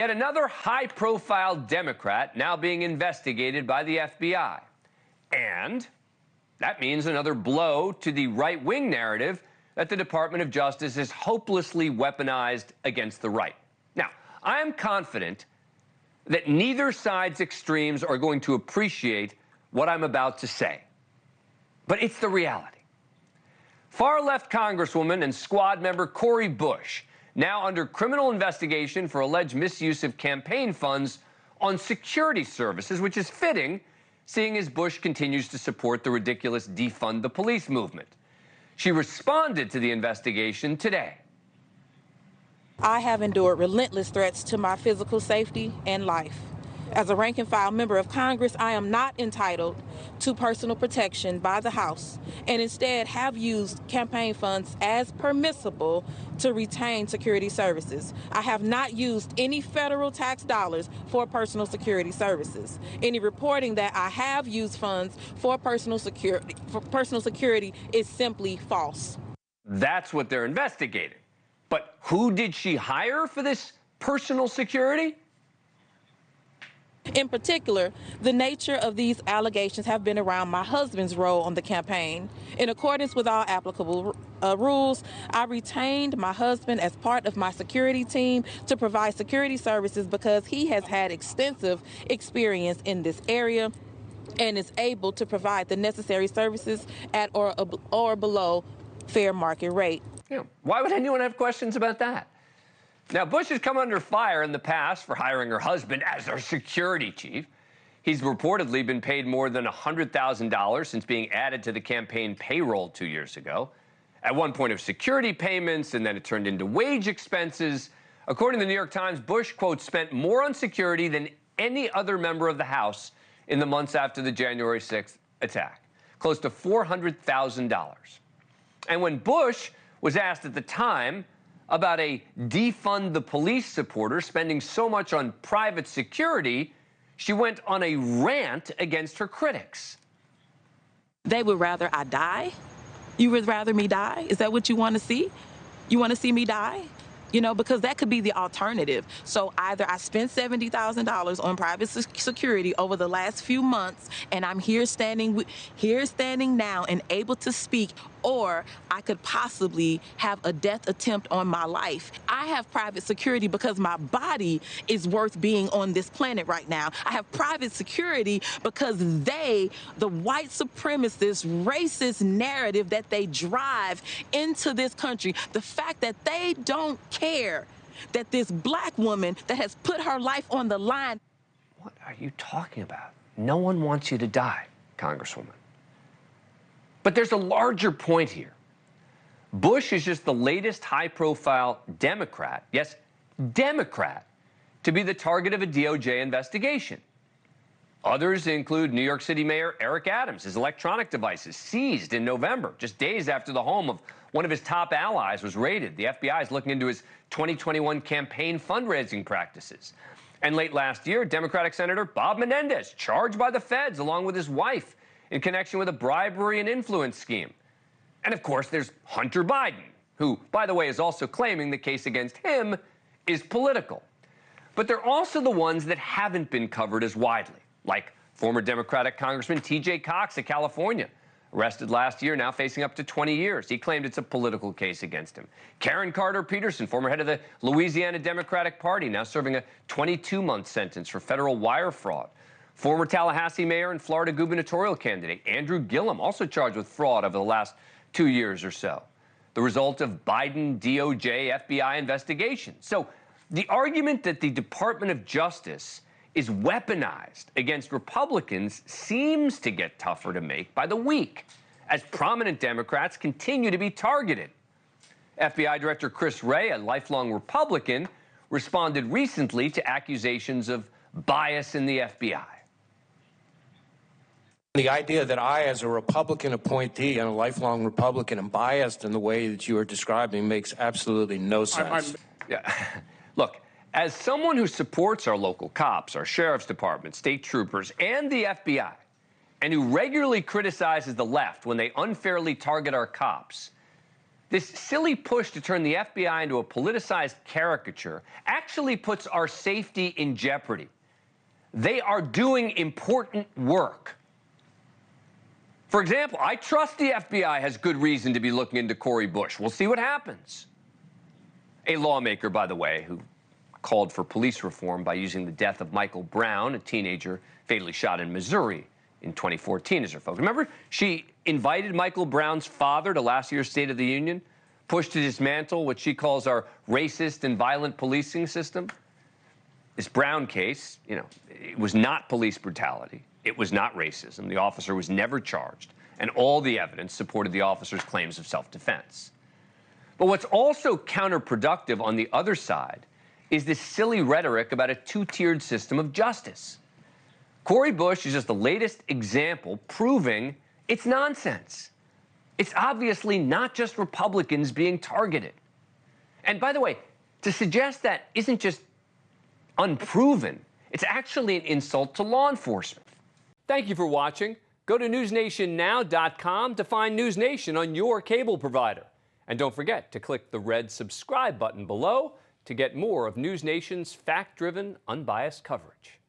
Yet another high-profile Democrat now being investigated by the FBI. And that means another blow to the right-wing narrative that the Department of Justice is hopelessly weaponized against the right. Now, I am confident that neither side's extremes are going to appreciate what I'm about to say. But it's the reality. Far-left Congresswoman and squad member Cori Bush, now under criminal investigation for alleged misuse of campaign funds on security services, which is fitting, seeing as Bush continues to support the ridiculous defund the police movement. She responded to the investigation today. I have endured relentless threats to my physical safety and life. As a rank-and-file member of Congress, I am not entitled to personal protection by the House and instead have used campaign funds as permissible to retain security services. I have not used any federal tax dollars for personal security services. Any reporting that I have used funds for personal security is simply false. That's what they're investigating. But who did she hire for this personal security? In particular, the nature of these allegations have been around my husband's role on the campaign. In accordance with all applicable rules, I retained my husband as part of my security team to provide security services because he has had extensive experience in this area and is able to provide the necessary services at or below fair market rate. Yeah, why would anyone have questions about that? Now, Bush has come under fire in the past for hiring her husband as her security chief. He's reportedly been paid more than $100,000 since being added to the campaign payroll 2 years ago. At one point of security payments, and then it turned into wage expenses. According to the New York Times, Bush, quote, spent more on security than any other member of the House in the months after the January 6th attack, close to $400,000. And when Bush was asked at the time about a defund the police supporter spending so much on private security, she went on a rant against her critics. They would rather I die? You would rather me die? Is that what you want to see? You want to see me die? You know, because that could be the alternative. So either I spent $70,000 on private security over the last few months, and I'm here standing now and able to speak, or I could possibly have a death attempt on my life. I have private security because my body is worth being on this planet right now. I have private security because the white supremacist, racist narrative that they drive into this country, the fact that they don't care that this black woman that has put her life on the line. What are you talking about? No one wants you to die, Congresswoman. But there's a larger point here. Bush is just the latest high-profile Democrat, yes, Democrat, to be the target of a DOJ investigation. Others include New York City Mayor Eric Adams, his electronic devices seized in November, just days after the home of one of his top allies was raided. The FBI is looking into his 2021 campaign fundraising practices. And late last year, Democratic Senator Bob Menendez, charged by the feds along with his wife in connection with a bribery and influence scheme. And of course, there's Hunter Biden, who, by the way, is also claiming the case against him is political. But they're also the ones that haven't been covered as widely, like former Democratic Congressman T.J. Cox of California, arrested last year, now facing up to 20 years. He claimed it's a political case against him. Karen Carter Peterson, former head of the Louisiana Democratic Party, now serving a 22-month sentence for federal wire fraud. Former Tallahassee mayor and Florida gubernatorial candidate Andrew Gillum, also charged with fraud over the last 2 years or so. The result of Biden, DOJ, FBI investigation. So the argument that the Department of Justice is weaponized against Republicans seems to get tougher to make by the week, as prominent Democrats continue to be targeted. FBI Director Chris Wray, a lifelong Republican, responded recently to accusations of bias in the FBI. The idea that I, as a Republican appointee and a lifelong Republican, am biased in the way that you are describing makes absolutely no sense. Yeah. Look, as someone who supports our local cops, our sheriff's department, state troopers, and the FBI, and who regularly criticizes the left when they unfairly target our cops, This silly push to turn the FBI into a politicized caricature actually puts our safety in jeopardy. They are doing important work. For example, I trust the FBI has good reason to be looking into Cori Bush. We'll see what happens. A lawmaker, by the way, who called for police reform by using the death of Michael Brown, a teenager fatally shot in Missouri in 2014 as her focus. Remember, she invited Michael Brown's father to last year's State of the Union, pushed to dismantle what she calls our racist and violent policing system. This Brown case, it was not police brutality. It was not racism. The officer was never charged, and all the evidence supported the officer's claims of self-defense. But what's also counterproductive on the other side is this silly rhetoric about a two-tiered system of justice. Cori Bush is just the latest example proving it's nonsense. It's obviously not just Republicans being targeted. And by the way, to suggest that isn't just unproven, it's actually an insult to law enforcement. Thank you for watching. Go to newsnationnow.com to find NewsNation on your cable provider. And don't forget to click the red subscribe button below to get more of NewsNation's fact-driven, unbiased coverage.